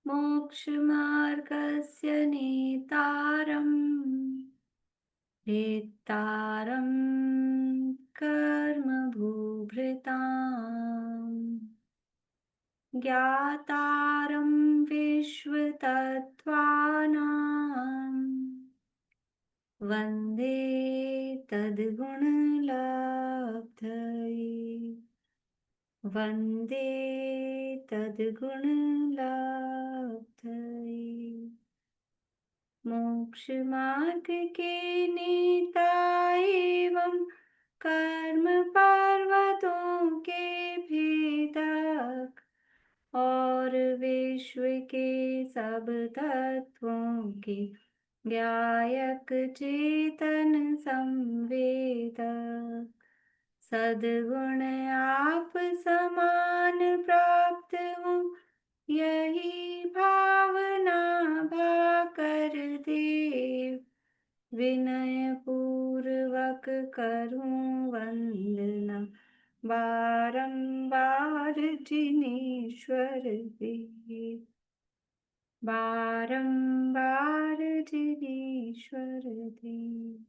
मोक्षमार्गस्य नेतारम् वेत्तारं कर्मभूभृताम् ज्ञातारं विश्वतत्त्वानां वन्दे तद्गुणलब्धये वन्दे तद्गुणलब्धये। मोक्षमार्ग के नेता एवं कर्म पर्वतों के भेदक और विश्व के सब तत्वों के ज्ञायक चेतन संवेदक सद्गुण आप समान प्राप्त हो यही भावना भाकर देव विनय पूर्वक करूं वंदना बारंबार जिनेश्वर देव बारंबार जिनेश्वर देव।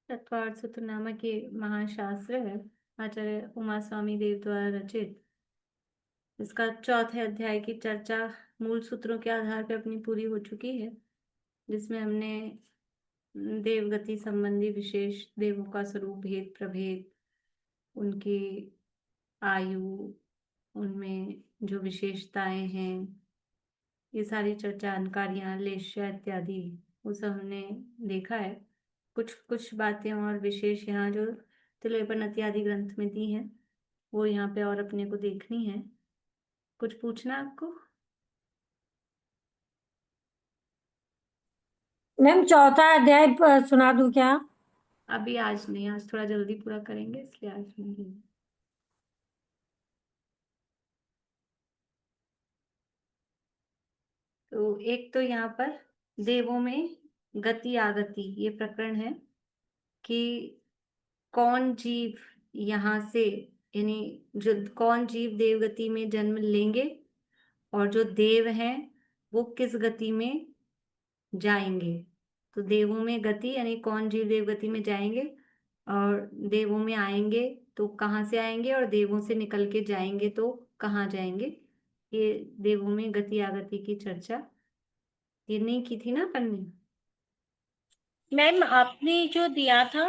तत्वार्थ सूत्र नामक ये महाशास्त्र है, आचार्य उमा स्वामी देव द्वारा रचित। इसका चौथे अध्याय की चर्चा मूल सूत्रों के आधार पर अपनी पूरी हो चुकी है, जिसमें हमने देवगति संबंधी विशेष देवों का स्वरूप, भेद प्रभेद, उनकी आयु, उनमें जो विशेषताएं हैं, ये सारी चर्चा, अनकार्यां, लेश्या इत्यादि, वो सब हमने देखा है। कुछ कुछ बातें और विशेष यहाँ जो तिलैपन इत्यादि ग्रंथ में दी हैं, वो यहाँ पे और अपने को देखनी है। कुछ पूछना आपको? मैम चौथा अध्याय सुना दूं क्या? अभी आज नहीं, आज थोड़ा जल्दी पूरा करेंगे, इसलिए आज नहीं। तो एक तो यहाँ पर देवों में गति आगति ये प्रकरण है कि कौन जीव यहाँ से, यानी जो कौन जीव देवगति में जन्म लेंगे और जो देव हैं वो किस गति में जाएंगे। तो देवों में गति यानी कौन जीव देवगति में जाएंगे, और देवों में आएंगे तो कहाँ से आएंगे, और देवों से निकल के जाएंगे तो कहाँ जाएंगे। ये देवों में गति आगति की चर्चा ये नहीं की थी ना अपन ने? मैम आपने जो दिया था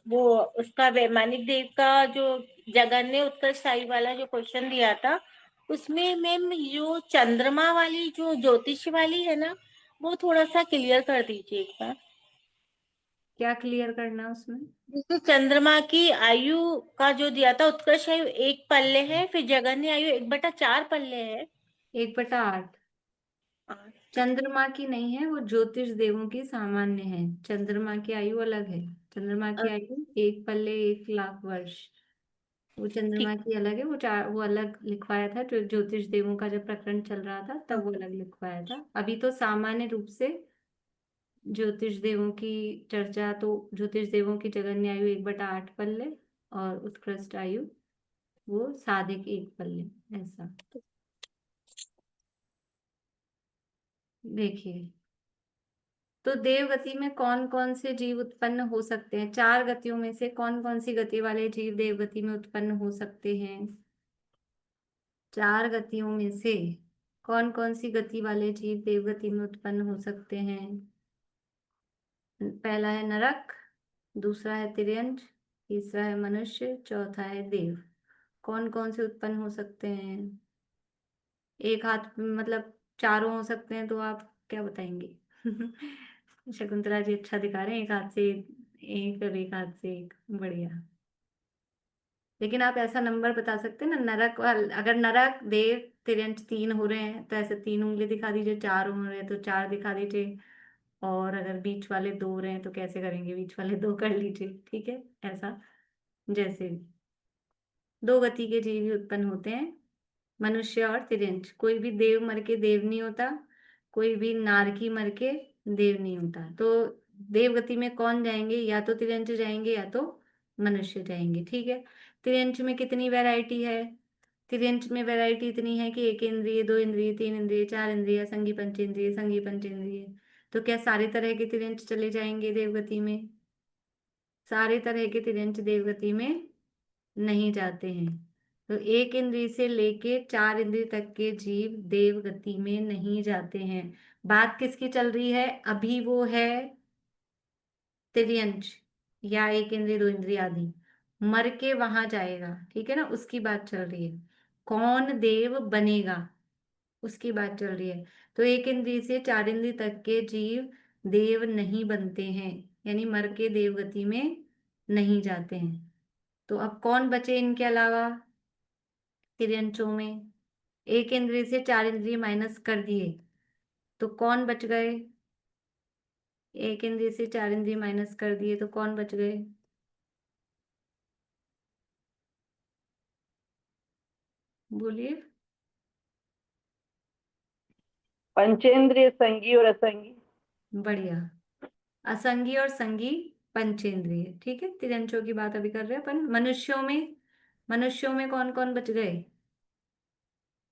वो उसका वैमानिक देव का जो जगन्य उत्कर्षशाही वाला जो क्वेश्चन दिया था, उसमें मैम जो चंद्रमा वाली जो ज्योतिष वाली है ना, वो थोड़ा सा क्लियर कर दीजिए एक बार। क्या क्लियर करना उसमें? जैसे चंद्रमा की आयु का जो दिया था, उत्कर्ष आयु 1 पल्ले है, फिर जगन्य आयु 1/4 पल्ले है। 1/8 हाँ, चंद्रमा की नहीं है, वो ज्योतिष देवों की सामान्य है। चंद्रमा की आयु अलग है। चंद्रमा की आयु 1 पल्ले 1 लाख वर्ष, वो चंद्रमा ठीक। की अलग है। वो अलग लिखवाया था, जो ज्योतिष देवों का जब प्रकरण चल रहा था तब हाँ, वो अलग लिखवाया था। अभी तो सामान्य रूप से ज्योतिष देवों की चर्चा, तो ज्योतिष देवों की जगन्य आयु 1/8 पल्ले और उत्कृष्ट आयु वो साधिक 1 पल्ले, ऐसा। देखिए, तो देव गति में कौन कौन से जीव उत्पन्न हो सकते हैं? 4 गतियों में से कौन कौन सी गति वाले जीव देव गति में उत्पन्न हो सकते हैं? 4 गतियों में से कौन कौन सी गति वाले जीव देव गति में उत्पन्न हो सकते हैं? पहला है नरक, दूसरा है तिर्यंच, तीसरा है मनुष्य, चौथा है देव। कौन कौन से उत्पन्न हो सकते हैं? एक हाथ मतलब चारों हो सकते हैं, तो आप क्या बताएंगे? शकुंतला जी अच्छा दिखा रहे हैं, एक हाथ से एक और एक हाथ से एक, बढ़िया। लेकिन आप ऐसा नंबर बता सकते हैं ना, नरक अगर नरक देव तिरंज 3 हो रहे हैं तो ऐसे 3 उंगली दिखा दीजिए, 4 हो रहे हैं तो 4 दिखा दीजिए, और अगर बीच वाले 2 हो रहे हैं तो कैसे करेंगे, बीच वाले 2 कर लीजिए, ठीक है। ऐसा जैसे 2 गति के जीव ही उत्पन्न होते हैं, मनुष्य और तिर्यंच। कोई भी देव मर के देव नहीं होता, कोई भी नारकी मर के देव नहीं होता। तो देवगति में कौन जाएंगे? या तो तिर्यंच जाएंगे या तो मनुष्य जाएंगे, ठीक है। तिर्यंच में कितनी वैरायटी है? तिर्यंच में वैरायटी इतनी है कि एक इंद्रिय, दो इंद्रिय, तीन इंद्रिय, चार इंद्रिय, असंगी पंचेंद्रिय, संगी पंचेंद्रिय। तो क्या सारे तरह के तिर्यंच चले जाएंगे देवगति में? सारे तरह के तिर्यंच देवगति में नहीं जाते हैं। तो एक इंद्रिय से लेके चार इंद्रिय तक के जीव देव गति में नहीं जाते हैं। बात किसकी चल रही है अभी? वो है तिर्यंच या एक इंद्रिय, दो इंद्रिय आदि। मर के वहां जाएगा, ठीक है ना, उसकी बात चल रही है। कौन देव बनेगा उसकी बात चल रही है। तो एक इंद्रिय से चार इंद्रिय तक के जीव देव नहीं बनते हैं, यानी मर के देव गति में नहीं जाते हैं। तो अब कौन बचे इनके अलावा तिर्यंचों में? एक इंद्रिय से चार इंद्रिय माइनस कर दिए तो कौन बच गए? एक इंद्रिय से चार इंद्रिय माइनस कर दिए तो कौन बच गए? बोलिए। पंचेंद्रिय, संगी और असंगी। बढ़िया। असंगी और संगी पंचेंद्रिय, ठीक है। तिर्यंचों की बात अभी कर रहे हैं अपन। मनुष्यों में, मनुष्यों में कौन कौन बच गए?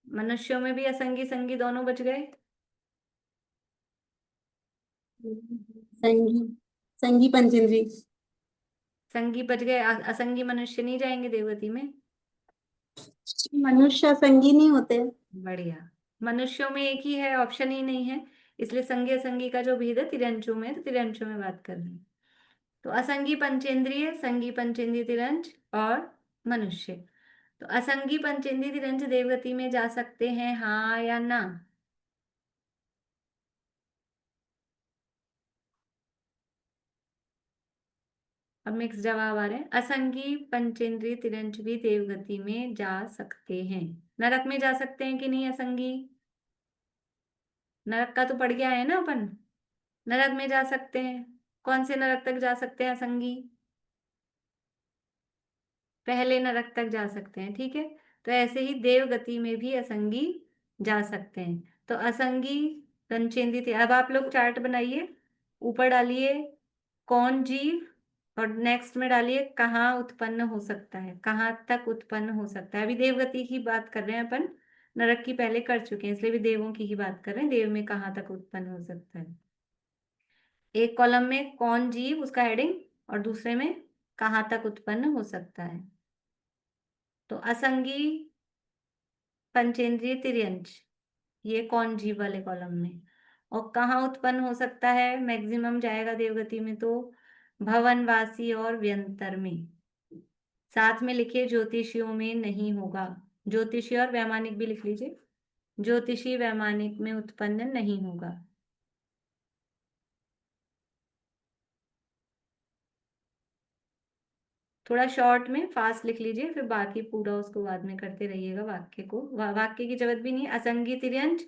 मनुष्यों में भी असंगी संगी दोनों बच गए। संगी, संगी पंचेंद्री। संगी बच गए, असंगी मनुष्य नहीं जाएंगे देवगति में। मनुष्य संगी नहीं होते। बढ़िया। मनुष्यों में एक ही है, ऑप्शन ही नहीं है, इसलिए संगी असंगी का जो भेद है तिर्यंचों में, तो तिर्यंचों में बात कर रहे हैं। तो असंगी पंचेंद्रिय, संगी पंचेंद्रिय तिरंज और मनुष्य। तो असंगी पंचेंद्रिय तिरंज देवगति में जा सकते हैं, हाँ या ना? अब मिक्स जवाब आ रहे हैं। असंगी पंचेंद्रिय तिरंज भी देवगति में जा सकते हैं। नरक में जा सकते हैं कि नहीं असंगी? नरक का तो पढ़ गया है ना अपन। नरक में जा सकते हैं। कौन से नरक तक जा सकते हैं असंगी? पहले नरक तक जा सकते हैं, ठीक है। तो ऐसे ही देव गति में भी असंगी जा सकते हैं। तो असंगी पंचेंद्रिय अब आप लोग चार्ट बनाइए, ऊपर डालिए कौन जीव और नेक्स्ट में डालिए कहाँ उत्पन्न हो सकता है, कहाँ तक उत्पन्न हो सकता है। अभी देवगति की बात कर रहे हैं अपन, नरक की पहले कर चुके हैं, इसलिए भी देवों की ही बात कर रहे हैं। देव में कहाँ तक उत्पन्न हो सकता है। एक कॉलम में कौन जीव उसका हेडिंग, और दूसरे में कहाँ तक उत्पन्न हो सकता है। तो असंगी पंचेंद्रिय तिर्यंच ये कौन जीव वाले कॉलम में, और कहाँ उत्पन्न हो सकता है, मैक्सिमम जाएगा देवगति में तो भवनवासी और व्यंतर में। साथ में लिखिए ज्योतिषियों में नहीं होगा। ज्योतिषी और वैमानिक भी लिख लीजिए। ज्योतिषी वैमानिक में उत्पन्न नहीं होगा। थोड़ा शॉर्ट में फास्ट लिख लीजिए, फिर बाकी पूरा उसको बाद में करते रहिएगा। वाक्य को वाक्य की जरूरत भी नहीं है। असंगी तिर्यंच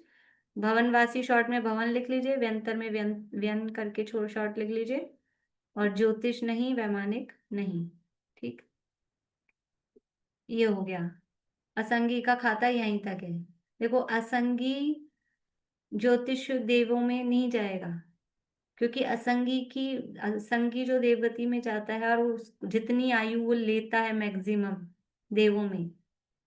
भवनवासी शॉर्ट में भवन लिख लीजिए, व्यंतर में व्यन करके छोड़ शॉर्ट लिख लीजिए, और ज्योतिष नहीं, वैमानिक नहीं, ठीक। ये हो गया। असंगी का खाता यहीं तक है। देखो असंगी ज्योतिष देवों में नहीं जाएगा, क्योंकि असंगी जो देवगति में जाता है और जितनी आयु वो लेता है मैक्सिमम देवों में,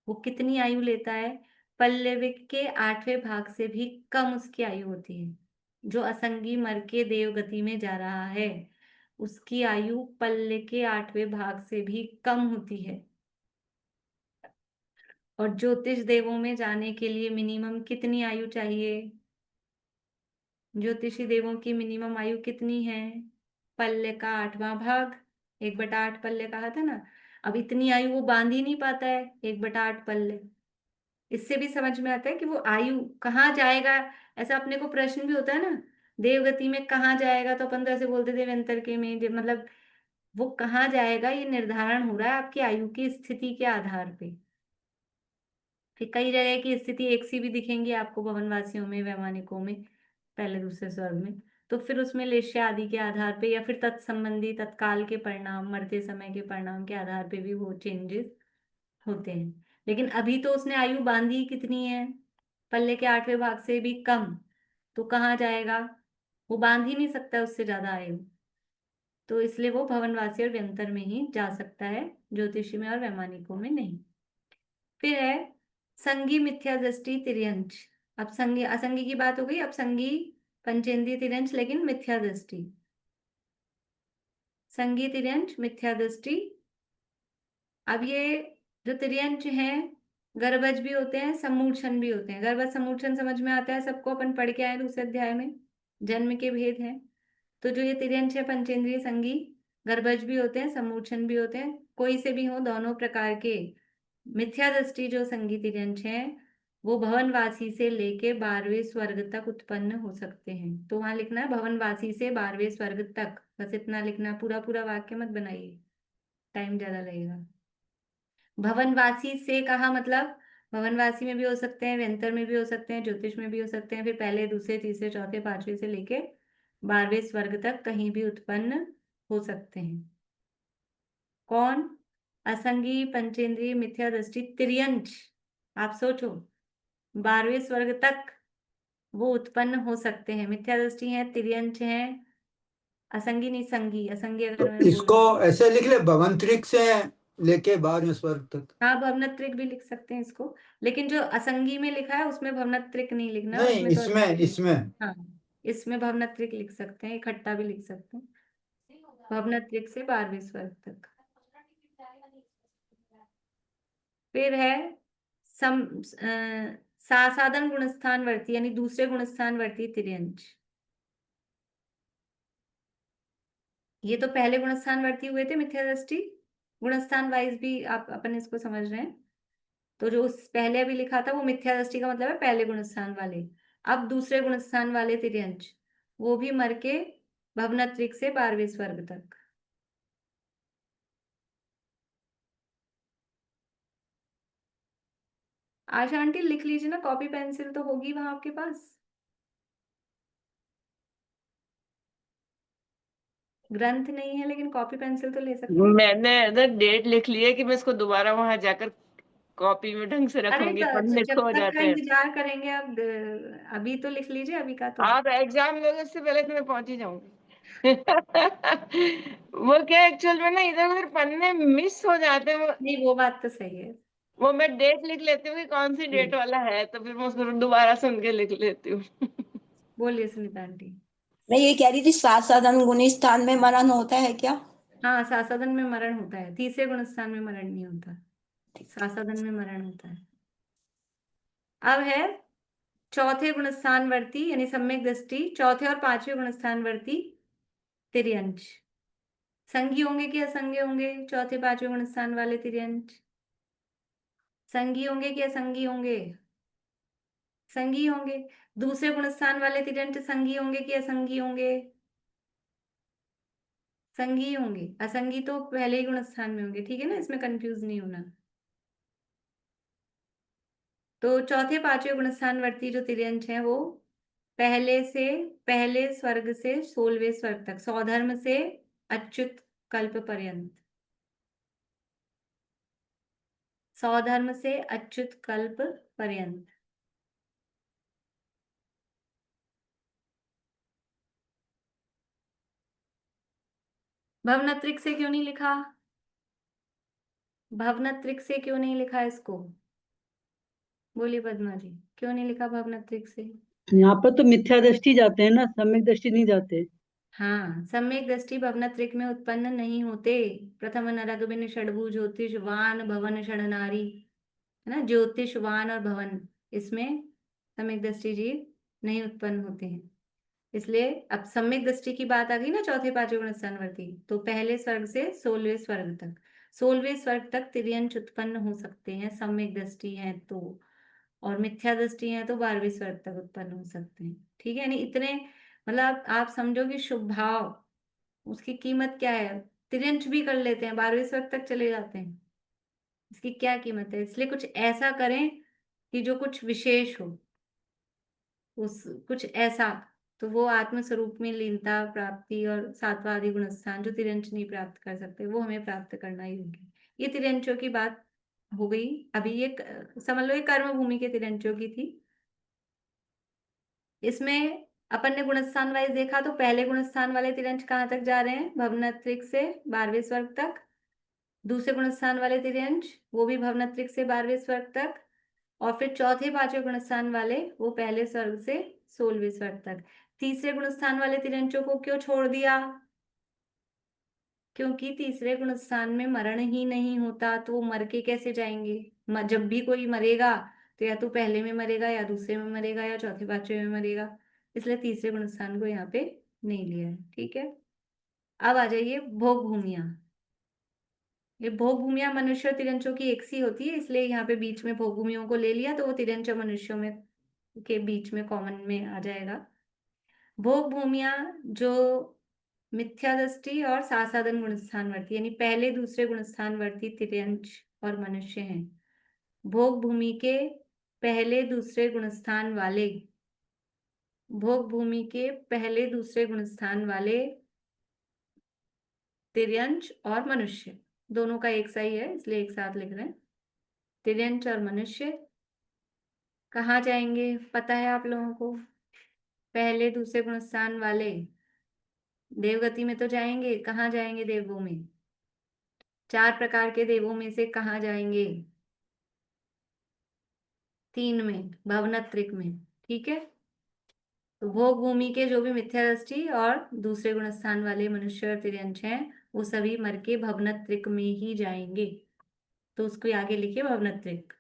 वो कितनी आयु लेता है, पल्लविक के 8वें भाग से भी कम उसकी आयु होती है। जो असंगी मर के देवगति में जा रहा है उसकी आयु पल्ले के 8वें भाग से भी कम होती है। और ज्योतिष देवों में जाने के लिए मिनिमम कितनी आयु चाहिए? ज्योतिषी देवों की मिनिमम आयु कितनी है? पल्ले का 8वां भाग, 1/8 पल्ले कहा था ना। अब इतनी आयु वो बांध ही नहीं पाता है, 1/8 पल्ले। इससे भी समझ में आता है कि वो आयु कहाँ जाएगा। ऐसा अपने को प्रश्न भी होता है ना, देवगति में कहाँ जाएगा, तो अपन तो ऐसे बोलते थे व्यंतर के में, मतलब वो कहाँ जाएगा ये निर्धारण हो रहा है आपकी आयु की स्थिति के आधार पे। फिर कई जगह की स्थिति एक सी भी दिखेंगी आपको, भवनवासियों में, वैमानिकों में, पहले दूसरे स्वर्ग में। तो फिर उसमें लेश्य आदि के आधार पे या फिर तत्संबंधी तत्काल के परिणाम, मरते समय के परिणाम के आधार पे भी वो चेंजेस होते हैं। लेकिन अभी तो उसने आयु बांधी कितनी है, पल्ले के 8वें भाग से भी कम। तो कहाँ जाएगा? वो बांध ही नहीं सकता उससे ज्यादा आयु। तो इसलिए वो भवनवासी और व्यंतर में ही जा सकता है, ज्योतिषी में और वैमानिकों में नहीं। फिर है संगी, मिथ्या दृष्टि, तिर्यंच। अब संगी असंगी की बात हो गई, अब संगी, पंचेंद्रिय, तिर्यंच, लेकिन मिथ्या दृष्टि। संगी, तिर्यंच, मिथ्या दृष्टि। अब ये जो तिर्यंच हैं, गर्भज भी होते हैं, सम्मूर्छन भी होते हैं। गर्भज सम्मूर्छन समझ में आता है सबको, अपन पढ़ के आए दूसरे अध्याय में, जन्म के भेद हैं। तो जो ये तिर्यंच है पंचेंद्रिय संगी, गर्भज भी होते हैं, सम्मूर्छन भी होते हैं, कोई से भी हो, दोनों प्रकार के। मिथ्या दृष्टि जो संगी तिर्यंच हैं, वो भवनवासी से लेके 12वें स्वर्ग तक उत्पन्न हो सकते हैं। तो वहां लिखना है भवनवासी से 12वें स्वर्ग तक, बस इतना लिखना, पूरा पूरा वाक्य मत बनाइए, टाइम ज्यादा लगेगा। भवनवासी से कहा मतलब भवनवासी में भी हो सकते हैं, व्यंतर में भी हो सकते हैं, ज्योतिष में भी हो सकते हैं, फिर पहले, दूसरे, तीसरे, चौथे, पांचवे से लेके 12वें स्वर्ग तक कहीं भी उत्पन्न हो सकते हैं। कौन? असंगी, पंचेंद्रिय, मिथ्या दृष्टि, तिर्यंच। आप सोचो, 12वें स्वर्ग तक वो उत्पन्न हो सकते हैं। मिथ्या दृष्टि है, तिर्यंच है, असंगी नहीं, संगी। असंगी तो अगर मैं बोल इसको रही हूँ, ऐसे लिख ले, भवंतरिक से लेके 12वें स्वर्ग तक। हाँ भवनत्रिक भी लिख सकते हैं इसको, लेकिन जो असंगी में लिखा है उसमें भवनत्रिक नहीं लिखना, नहीं, उसमें तो इसमें असंगी। इसमें हाँ, इसमें भवनत्रिक लिख सकते हैं, इकट्ठा भी लिख सकते हैं, भवनत्रिक से 12वें स्वर्ग तक। फिर है सम सासाधन गुणस्थान वर्ती, यानी दूसरे गुणस्थान वर्ती तिर्यंच। ये तो पहले गुणस्थान वर्ती हुए थे मिथ्या दृष्टि, गुणस्थान वाइज भी आप अपन इसको समझ रहे हैं। तो जो उस पहले अभी लिखा था वो मिथ्या दृष्टि का मतलब है पहले गुणस्थान वाले। अब दूसरे गुणस्थान वाले तिर्यंच, वो भी मर के भवनत्रिक से 12वें स्वर्ग तक। आशा आंटी लिख लीजिए ना, कॉपी पेंसिल तो होगी वहां आपके पास, ग्रंथ नहीं है लेकिन कॉपी पेंसिल तो ले सकते हैं। मैंने इधर डेट लिख ली है कि मैं इसको दोबारा वहां जाकर कॉपी में ढंग से अरे रखूंगी, तो पढ़ने जब खो तक का जाते हैं। इंतजार करेंगे, अब अभी तो लिख लीजिए, अभी का तो। आप एग्जाम लोगे उससे पहले तो मैं पहुंच ही जाऊंगी। वो क्या एक्चुअल में ना इधर उधर पन्ने मिस हो जाते हैं, नहीं, वो बात तो सही है। वो मैं डेट लिख लेती हूँ कि कौन सी डेट वाला है, तो फिर मैं उसको दोबारा सुन के लिख लेती हूँ। बोलिए सुनीता आंटी। मैं ये कह रही थी, सात साधन गुणी स्थान में मरण होता है क्या? हाँ, सासाधन में मरण होता है, तीसरे गुणस्थान में मरण नहीं होता, सासाधन में मरण होता है। अब है चौथे गुणस्थान वर्ती, यानी सम्यक दृष्टि, चौथे और पांचवे गुणस्थान वर्ती तिर्यंच। संगी होंगे कि असंगी होंगे चौथे पांचवे गुणस्थान वाले तिर्यंच? संगी होंगे कि असंगी होंगे? संगी होंगे। दूसरे गुणस्थान वाले तिर्यंच संगी होंगे कि असंगी होंगे? संगी होंगे। असंगी तो पहले ही गुणस्थान में होंगे, ठीक है ना, इसमें कंफ्यूज नहीं होना। तो चौथे पांचवे गुणस्थान वर्ती जो तिर्यंच है, वो पहले स्वर्ग से 16वें स्वर्ग तक, सौधर्म से अच्युत कल्प पर्यंत, सौधर्म से अच्युत कल्प पर्यंत। भवनत्रिक से क्यों नहीं लिखा? भवनत्रिक से क्यों नहीं लिखा इसको? बोलिए पद्मा जी, क्यों नहीं लिखा भवनत्रिक से? यहाँ पर तो मिथ्या दृष्टि जाते हैं ना, सम्यक दृष्टि नहीं जाते। हाँ, सम्यक दृष्टि भवनत्रिक में उत्पन्न नहीं होते। प्रथम नरक षडभु ज्योतिष वान भवन षडनारी, है ना, ज्योतिष वान और भवन, इसमें सम्यक दृष्टि जीव नहीं उत्पन्न होते हैं। इसलिए अब सम्यक दृष्टि की बात आ गई ना, चौथे पांचवे गुणस्थानवर्ती, तो पहले स्वर्ग से 16वें स्वर्ग तक, 16वें स्वर्ग तक तिर्यंच उत्पन्न हो सकते हैं सम्यक दृष्टि है तो, और मिथ्या दृष्टि है तो 12वें स्वर्ग तक उत्पन्न हो सकते हैं। ठीक है, यानी इतने, मतलब आप समझो कि शुभ भाव, उसकी कीमत क्या है। तिर्यंच भी कर लेते हैं, 12वें स्वर्ग तक चले जाते हैं, इसकी क्या कीमत है। इसलिए कुछ ऐसा करें कि जो कुछ विशेष हो, उस कुछ ऐसा, तो वो आत्म स्वरूप में लीनता प्राप्ति और सातवां आदि गुण स्थान जो तिरंच नहीं प्राप्त कर सकते, वो हमें प्राप्त करना ही होगी। ये तिरंचों की बात हो गई। अभी ये समझ लो ये कर्म भूमि के तिरंचों की थी। इसमें अपन ने गुणस्थान वाइज देखा, तो पहले गुणस्थान वाले तिरंच कहाँ तक जा रहे हैं? भवनत्रिक से 12वें स्वर्ग तक। दूसरे गुणस्थान वाले तिरंच वो भी भवनत्रिक से 12वें स्वर्ग तक। और फिर चौथे पांचवें गुणस्थान वाले वो पहले स्वर्ग से 16वें स्वर्ग तक। तीसरे गुणस्थान वाले तिरंचों को क्यों छोड़ दिया? क्योंकि तीसरे गुणस्थान में मरण ही नहीं होता, तो वो मर के कैसे जाएंगे? जब भी कोई मरेगा तो या तो पहले में मरेगा, या दूसरे में मरेगा, या चौथे पांचवे में मरेगा। इसलिए तीसरे गुणस्थान को यहाँ पे नहीं लिया है। ठीक है, अब आ जाइए भोग भूमिया। ये भोग भूमिया मनुष्य और तिरंचों की एक सी होती है, इसलिए यहाँ पे बीच में भोग भूमियों को ले लिया, तो वो तिरंच और मनुष्यों में के बीच में कॉमन में आ जाएगा। भोग भूमिया जो मिथ्या दृष्टि और सासादन गुणस्थानवर्ती यानी पहले दूसरे गुणस्थानवर्ती तिर्यंश और मनुष्य हैं। भोग भूमि के पहले दूसरे गुणस्थान वाले, भोग भूमि के पहले दूसरे गुणस्थान वाले तिर्यंश और मनुष्य दोनों का एक सा ही है, इसलिए एक साथ लिख रहे हैं। तिर्यंश और मनुष्य कहाँ जाएंगे पता है आप लोगों को? पहले दूसरे गुणस्थान वाले देवगति में तो जाएंगे। कहाँ जाएंगे देवों में? 4 प्रकार के देवों में से कहाँ जाएंगे? 3 में, भवनत्रिक में। ठीक है, तो भोग भूमि के जो भी मिथ्या दृष्टि और दूसरे गुणस्थान वाले मनुष्य और तिर्यंश हैं वो सभी मर के भवनत्रिक में ही जाएंगे, तो उसको आगे लिखिए भवनत्रिक।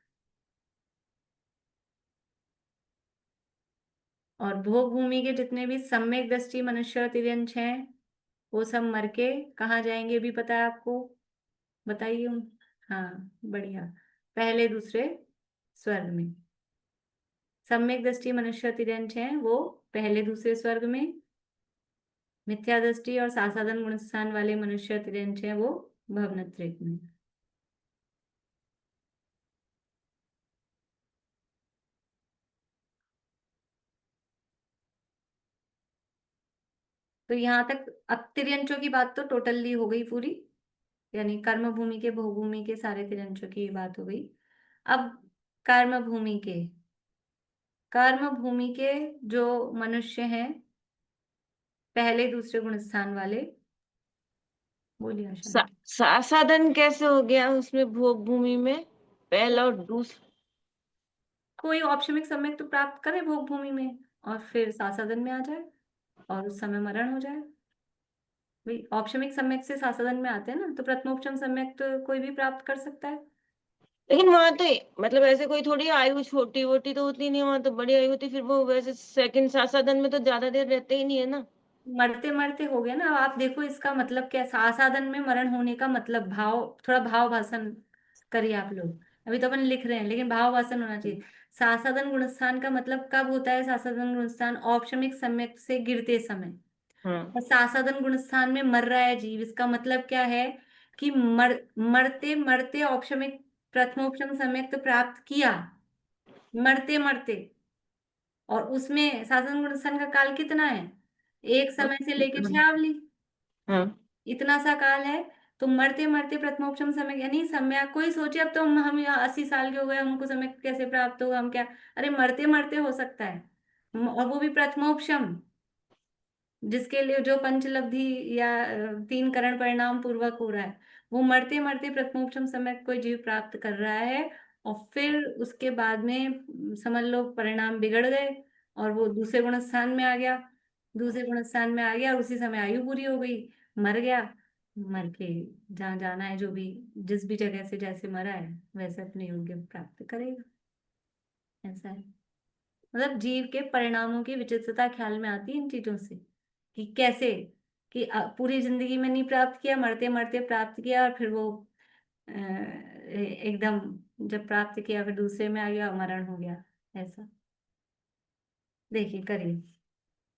और भोग भूमि के जितने भी सम्यक दृष्टि मनुष्य और तिर्यंश हैं वो सब मर के कहाँ जाएंगे भी पता है आपको? बताइए। हाँ बढ़िया, पहले दूसरे स्वर्ग में। सम्यक दृष्टि मनुष्य तिर्यंश हैं वो पहले दूसरे स्वर्ग में, मिथ्या दृष्टि और सासादन गुणस्थान वाले मनुष्य तिर्यंश हैं वो भवनत्रिक में। तो यहाँ तक अब तिर्यंशों की बात तो टोटली हो गई पूरी, यानी कर्म भूमि के भोग भूमि के सारे तिर्यंशों की बात हो गई। अब कर्म भूमि के, कर्म भूमि के जो मनुष्य हैं पहले दूसरे गुणस्थान वाले, बोलिए आशा। साधन कैसे हो गया उसमें भोग भूमि में पहला और दूसरा? कोई औपशमिक सम्यक तो प्राप्त करे भोग भूमि में और फिर सासादन में आ जाए और उस समय मरण हो जाए। भाई औपशमिक सम्यक से सासादन में आते हैं ना, तो प्रथमोपशम सम्यक तो कोई भी प्राप्त कर सकता है। लेकिन वहां तो मतलब ऐसे कोई थोड़ी आयु छोटी वोटी तो होती नहीं, वहां तो बड़ी आयु होती, फिर वो वैसे सेकंड साधन में तो ज्यादा देर रहते ही नहीं है ना। मरते मरते हो गया ना। अब आप देखो इसका मतलब क्या है? सासादन में मरण होने का मतलब भाव, थोड़ा भाव भाषण करिए आप लोग। अभी तो अपन लिख रहे हैं लेकिन भाव भाषण होना चाहिए। सासादन गुणस्थान का मतलब कब होता है? सासादन गुणस्थान औपशमिक सम्यक से गिरते समय। हाँ। और सासादन गुणस्थान में मर रहा है जीव, इसका मतलब क्या है कि मरते मरते औपशमिक प्रथमोपशम सम्यक तो प्राप्त किया, मरते मरते। और उसमें सासादन गुणस्थान का काल कितना है? एक समय से लेके छयावली, हाँ। इतना सा काल है। तो मरते मरते प्रथमोपशम समय यानी समय, कोई सोचे अब तो हम यहाँ 80 साल के हो गए, हमको समय कैसे प्राप्त होगा, हम क्या? अरे मरते मरते हो सकता है, और वो भी प्रथमोपशम, जिसके लिए जो पंचलब्धि या 3 करण परिणाम पूर्वक हो रहा है, वो मरते मरते प्रथमोपशम समय कोई जीव प्राप्त कर रहा है। और फिर उसके बाद में समझ लो परिणाम बिगड़ गए और वो दूसरे गुण स्थान में आ गया, दूसरे गुण स्थान में आ गया और उसी समय आयु पूरी हो गई, मर गया। मर के जहाँ जाना है, जो भी जिस भी जगह से जैसे मरा है वैसे अपने योग्य प्राप्त करेगा। ऐसा है, मतलब जीव के परिणामों की विचित्रता ख्याल में आती है इन चीजों से, कि कैसे कि पूरी जिंदगी में नहीं प्राप्त किया, मरते मरते प्राप्त किया, और फिर वो एकदम जब प्राप्त किया फिर दूसरे में आ गया, मरण हो गया। ऐसा देखिए करिए।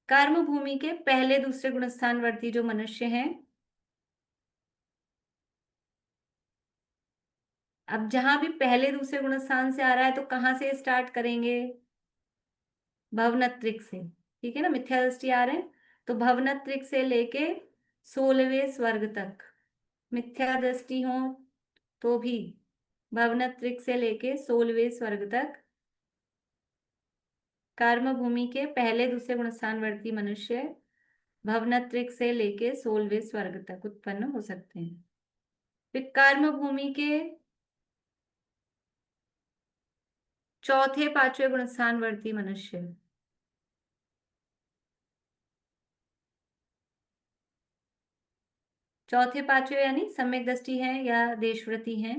कर्म भूमि के पहले दूसरे गुणस्थानवर्ती जो मनुष्य हैं, अब जहां भी पहले दूसरे गुणस्थान से आ रहा है तो कहाँ से स्टार्ट करेंगे? भवनत्रिक से। ठीक है ना, मिथ्या दृष्टि आ रहे हैं तो भवनत्रिक से लेके 16वें स्वर्ग तक मिथ्या दृष्टि हो तो भी भवनत्रिक से लेके 16वें स्वर्ग तक कर्म भूमि के पहले दूसरे गुणस्थानवर्ती मनुष्य भवनत्रिक से लेके 16वें स्वर्ग तक उत्पन्न हो सकते हैं। फिर कर्म भूमि के चौथे पांचवे गुणस्थान वर्ती मनुष्य। चौथे पांचवे यानी सम्यक दृष्टि है या देशव्रती हैं,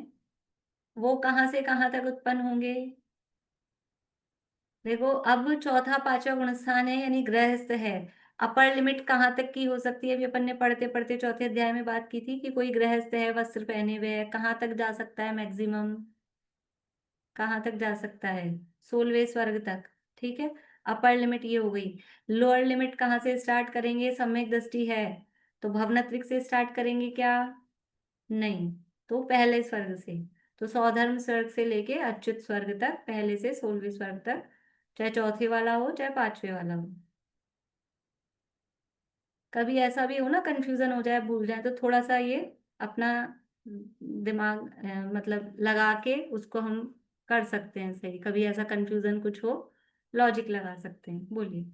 वो कहां से कहां तक उत्पन्न होंगे? देखो, अब चौथा पांचवा गुणस्थान है यानी गृहस्थ है। अपर लिमिट कहाँ तक की हो सकती है? अभी अपन ने पढ़ते पढ़ते चौथे अध्याय में बात की थी कि कोई गृहस्थ है, वस्त्र पहने हुए है, कहाँ तक जा सकता है? मैक्सिमम कहाँ तक जा सकता है? 16वें स्वर्ग तक। ठीक है, अपर लिमिट ये हो गई। लोअर लिमिट कहाँ से स्टार्ट करेंगे? सम्यक दृष्टि है तो भवनत्रिक से स्टार्ट करेंगे क्या? नहीं, तो पहले स्वर्ग से। तो सौधर्म स्वर्ग से लेके अच्युत स्वर्ग तक, पहले से 16वें स्वर्ग तक, चाहे चौथे वाला हो चाहे पांचवे वाला हो। कभी ऐसा भी हो ना, कंफ्यूजन हो जाए, भूल जाए, तो थोड़ा सा ये अपना दिमाग मतलब लगा के उसको हम कर सकते हैं सही। कभी ऐसा कंफ्यूजन कुछ हो, लॉजिक लगा सकते हैं। बोलिए।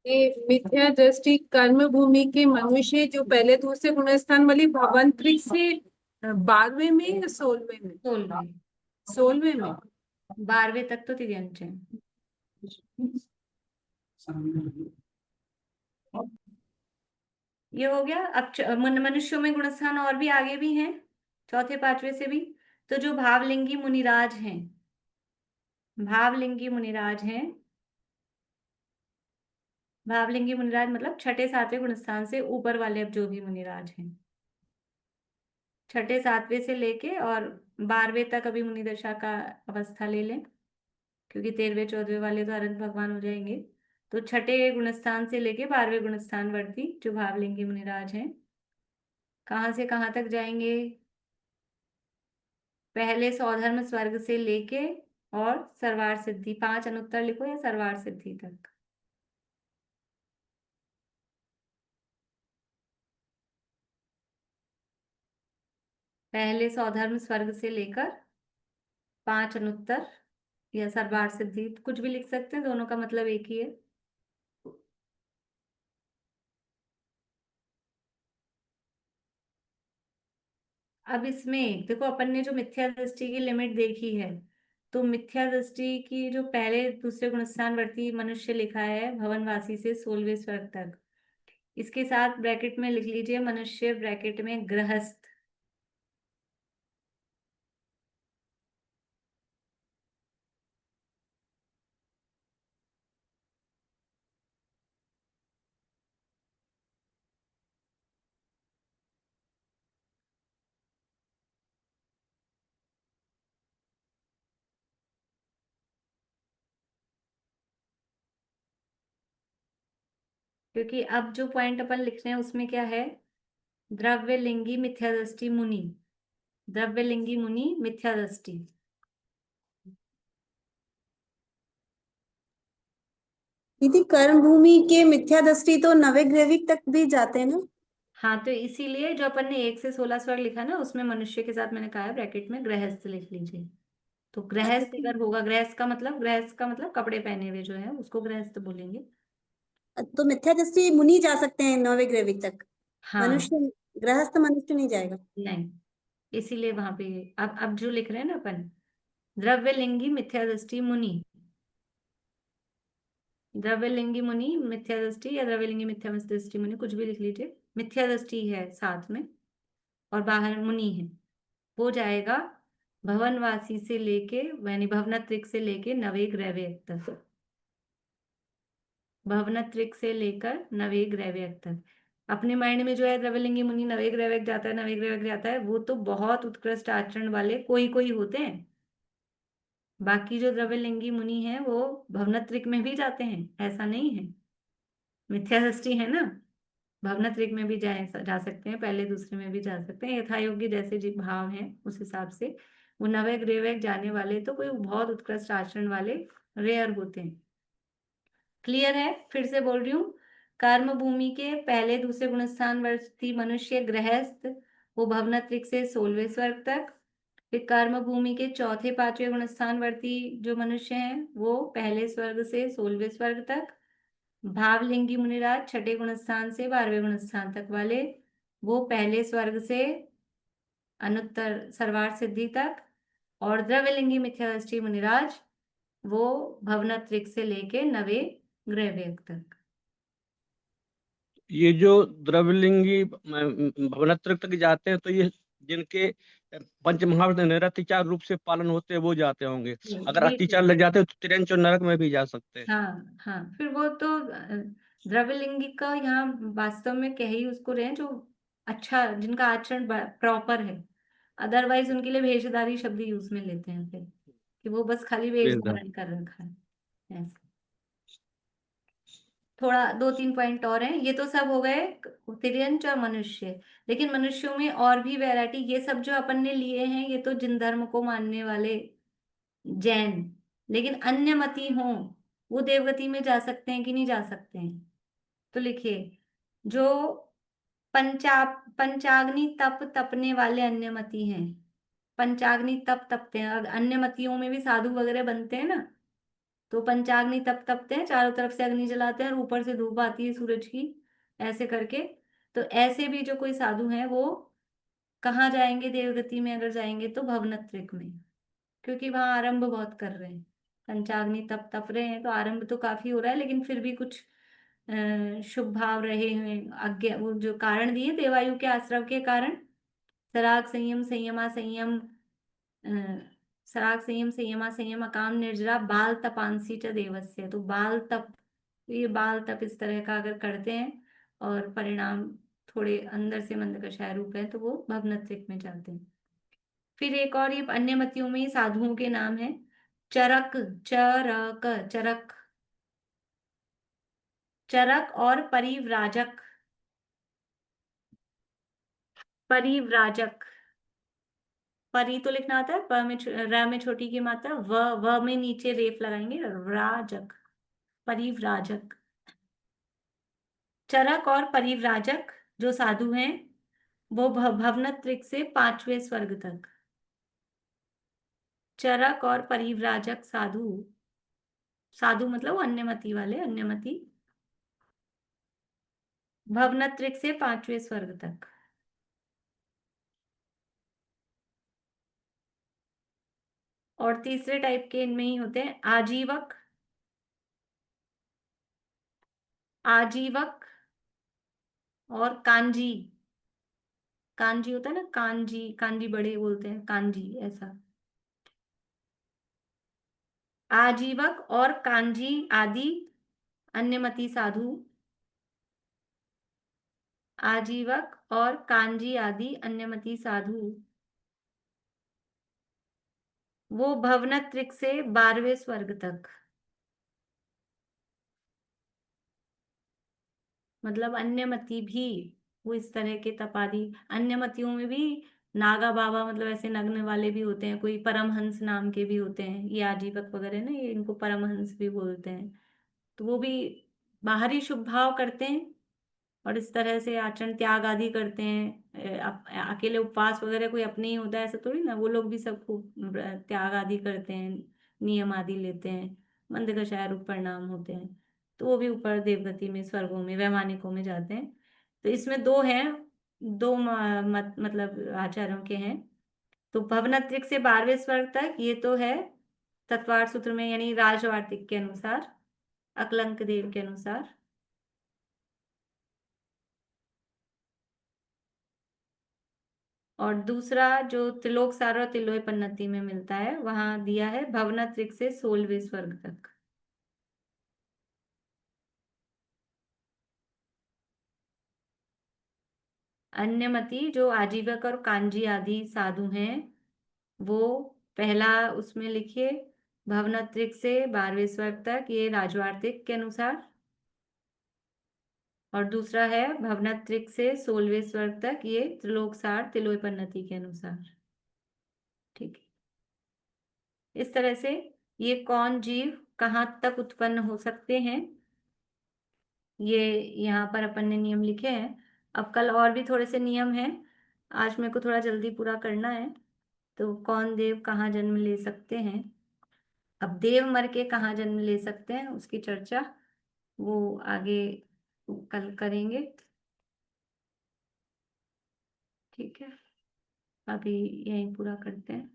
ये मिथ्या दृष्टि कर्म भूमि के मनुष्य जो पहले दूसरे गुणस्थान वाली भवंतरिक से 12वें में या 16वें में? 16वें। 16वें में। 12वें तक तो तिर्यंच है। ये हो गया। अब मनुष्यों में गुणस्थान और भी आगे भी हैं, चौथे पांचवे से भी। तो जो भावलिंगी मुनिराज हैं, भावलिंगी मुनिराज हैं, भावलिंगी मुनिराज मतलब छठे सातवें गुणस्थान से ऊपर वाले, अब जो भी मुनिराज हैं, छठे सातवें से लेके और 12वें तक अभी मुनि दशा का अवस्था ले लें, क्योंकि 13वें 14वें वाले तो अरहत भगवान हो जाएंगे। तो छठे गुणस्थान से लेके 12वें गुणस्थान वर्ती जो भावलिंगी मुनिराज हैं, कहाँ से कहाँ तक जाएंगे? पहले सौधर्म स्वर्ग से लेके और सर्वार सिद्धि, 5 अनुत्तर लिखो या सर्वार सिद्धि तक। पहले सौधर्म स्वर्ग से लेकर 5 अनुत्तर या सर्वार सिद्धि, कुछ भी लिख सकते हैं, दोनों का मतलब एक ही है। अब इसमें देखो, अपन ने जो मिथ्या दृष्टि की लिमिट देखी है, तो मिथ्या दृष्टि की जो पहले दूसरे गुणस्थान वर्ती मनुष्य लिखा है भवनवासी से 16वें स्वर्ग तक, इसके साथ ब्रैकेट में लिख लीजिए मनुष्य, ब्रैकेट में गृहस्थ। क्योंकि अब जो पॉइंट अपन लिख रहे हैं उसमें क्या है? द्रव्य लिंगी मिथ्या दृष्टि मुनि, द्रव्य लिंगी मुनि मिथ्या दृष्टि। दीदी कर्म भूमि के मिथ्या दृष्टि तो नवग्रैविक तक भी जाते हैं ना? हाँ, तो इसीलिए जो अपन ने 1 से 16 स्वर लिखा ना, उसमें मनुष्य के साथ मैंने कहा है ब्रैकेट में गृहस्थ लिख लीजिए। तो अच्छा गृहस्थ अगर होगा, गृहस्थ का मतलब कपड़े पहने हुए जो है उसको गृहस्थ बोलेंगे। तो मिथ्या दृष्टि मुनि जा सकते हैं नवग्रैविक तक, हाँ। मनुष्य गृहस्थ मनुष्य नहीं जाएगा? नहीं, इसीलिए वहां पे अब जो लिख रहे हैं ना अपन, द्रव्य लिंगी मिथ्या दृष्टि मुनि, द्रव्यलिंगी मुनि मिथ्या दृष्टि या द्रव्यलिंगी मिथ्या दृष्टि मुनि, कुछ भी लिख लीजिए, मिथ्या दृष्टि है साथ में और बाहर मुनि है, हो जाएगा भवनवासी से लेके यानी भवनत्रिक से लेके नवेग्रैव्यक तक, भवनत्रिक से लेकर नवेग्रैव्यक तक। अपने माइंड में जो है द्रव्यलिंगी मुनि नवेग्रैव्यक जाता है, नवेग्रैव्यक जाता है, वो तो बहुत उत्कृष्ट आचरण वाले कोई कोई होते हैं। बाकी जो द्रव्यलिंगी मुनि है वो भवनत्रिक में भी जाते हैं, ऐसा नहीं है। मिथ्या दृष्टि है ना, भावनात्रिक में भी जा सकते हैं, पहले दूसरे में भी जा सकते हैं, यथायोग्य जैसे जी भाव हैं उस हिसाब से। वो नवैक रेवैक जाने वाले तो कोई बहुत उत्कृष्ट आचरण वाले रेयर होते हैं। क्लियर है? फिर से बोल रही हूँ, कर्म भूमि के पहले दूसरे गुणस्थान वर्ती मनुष्य गृहस्थ, वो भवनात्रिक से 16वें स्वर्ग तक। फिर कर्म भूमि के चौथे पांचवें गुणस्थान वर्ती जो मनुष्य हैं वो पहले स्वर्ग से 16वें स्वर्ग तक। भावलिंगी मुनिराज छठे गुणस्थान से 12वें गुणस्थान तक वाले, वो पहले स्वर्ग से अनुत्तर सर्वार सिद्धि तक। और द्रव्यलिंगी मिथ्यादृष्टि मुनिराज वो भवनत्रिक से लेके नवे ग्रहवेग तक। ये जो द्रवलिंगी भवनत्रक तक जाते हैं, तो ये जिनके पंच महाभूत निरतिचार रूप से पालन होते हैं वो जाते होंगे। अगर अतिचार बिल्कुल। लग जाते हैं तो तिरंच और नरक में भी जा सकते हैं। हाँ हाँ, फिर वो तो द्रव्यलिंगी का यहाँ वास्तव में कह ही उसको रहे हैं जो अच्छा, जिनका आचरण प्रॉपर है। अदरवाइज उनके लिए भेषधारी शब्द यूज में लेते हैं फिर, कि वो बस खाली वेश बेशक। धारण कर रखा है ऐसे। थोड़ा दो तीन पॉइंट और हैं, ये तो सब हो गए तिर्यंच और मनुष्य। लेकिन मनुष्यों में और भी वैरायटी, ये सब जो अपन ने लिए हैं ये तो जिन धर्म को मानने वाले जैन। लेकिन अन्य मती हों, वो देवगति में जा सकते हैं कि नहीं जा सकते हैं? तो लिखिए, जो पंचाग्नि तप तपने वाले अन्यमति हैं। पंचाग्नि तप तपते हैं, और अन्यमतियों में भी साधु वगैरह बनते हैं ना, तो पंचाग्नि तप तपते हैं, चारों तरफ से अग्नि जलाते हैं और ऊपर से धूप आती है सूरज की, ऐसे करके। तो ऐसे भी जो कोई साधु हैं वो कहाँ जाएंगे देवगति में? अगर जाएंगे तो भवनत्रिक में, क्योंकि वहां आरंभ बहुत कर रहे हैं। पंचाग्नि तप तप रहे हैं तो आरंभ तो काफी हो रहा है, लेकिन फिर भी कुछ शुभ भाव रहे हैं। आज्ञा, वो जो कारण दिए देवायु के आश्रव के कारण, सराग संयम संयमा संयम, अ, सराग संयम संयमा संयम अकाम निर्जरा बाल तपांसी च देवस्य। तो बाल तप, ये बाल तप इस तरह का अगर करते हैं और परिणाम थोड़े अंदर से मंद कषाय रूप है, तो वो भवनत्रिक में जाते हैं। फिर एक और ये अन्य मतियों में साधुओं के नाम है। चरक, चरक, चरक, चरक और परिव्राजक। परिव्राजक, परी तो लिखना आता है, प में र में छोटी की मात्रा, व में नीचे रेफ लगाएंगे, राजक, परिव्राजक। चरक और परिव्राजक जो साधु हैं वो भवनत्रिक से पांचवें स्वर्ग तक। चरक और परिव्राजक साधु, साधु मतलब वो अन्यमति वाले, अन्यमति, भवनत्रिक से पांचवें स्वर्ग तक। और तीसरे टाइप के इनमें ही होते हैं आजीवक, आजीवक और कांजी। कांजी होता है ना, कांजी, कांजी बड़े बोलते हैं, कांजी ऐसा। आजीवक और कांजी आदि अन्यमति साधु, आजीवक और कांजी आदि अन्यमति साधु वो भवनत्रिक से 12वें स्वर्ग तक। मतलब अन्यमति भी वो इस तरह के तपादि, अन्यमतियों में भी नागा बाबा, मतलब ऐसे नग्न वाले भी होते हैं, कोई परमहंस नाम के भी होते हैं, ये आजीवक वगैरह ना, ये इनको परमहंस भी बोलते हैं। तो वो भी बाहरी शुभ भाव करते हैं और इस तरह से आचरण त्याग आदि करते हैं। अकेले उपवास वगैरह कोई अपने ही होता है ऐसा थोड़ी ना, वो लोग भी सब खूब त्याग आदि करते हैं, नियम आदि लेते हैं, मंद कषाय रूप परिणाम होते हैं। तो वो भी ऊपर देवगति में, स्वर्गों में, वैमानिकों में जाते हैं। तो इसमें दो हैं, दो मतलब आचार्यों के हैं। तो भवनत्रिक से 12वें स्वर्ग तक ये तो है तत्वार्थ सूत्र में, यानी राजवार्तिक के अनुसार, अकलंक देव के अनुसार। और दूसरा जो त्रिलोक सार और तिलोय पन्नति में मिलता है, वहां दिया है भवनत्रिक से 16वें स्वर्ग तक। अन्यमति जो आजीवक और कांजी आदि साधु हैं, वो पहला उसमें लिखिए भवनत्रिक से 12वें स्वर्ग तक, ये राजवार्तिक के अनुसार। और दूसरा है भवनत्रिक से 16वें स्वर्ग तक, ये त्रिलोक सार तिलोय पन्नति के अनुसार। ठीक है, इस तरह से ये कौन जीव कहाँ तक उत्पन्न हो सकते हैं, ये यहाँ पर अपन ने नियम लिखे हैं। अब कल और भी थोड़े से नियम हैं, आज मेरे को थोड़ा जल्दी पूरा करना है। तो कौन देव कहाँ जन्म ले सकते हैं, अब देव मर के कहाँ जन्म ले सकते हैं उसकी चर्चा वो आगे कल करेंगे। ठीक है, अभी यहीं पूरा करते हैं।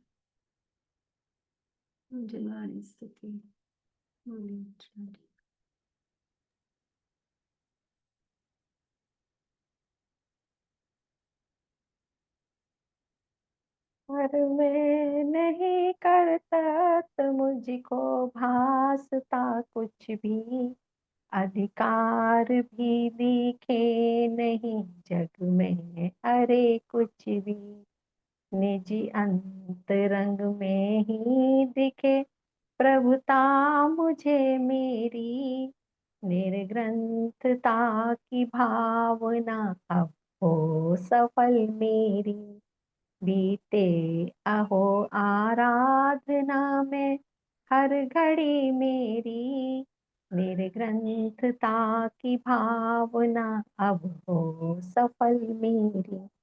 जन्मानी स्थिति। अच्छा। पर मैं नहीं करता तो मुझको भासता कुछ भी, अधिकार भी दिखे नहीं जग में, अरे कुछ भी। निजी अंतरंग में ही दिखे प्रभुता मुझे मेरी, निर्ग्रंथता की भावना अब हो सफल मेरी। बीते अहो आराधना में हर घड़ी मेरी, निर्ग्रंथता की भावना अब हो सफल मेरी।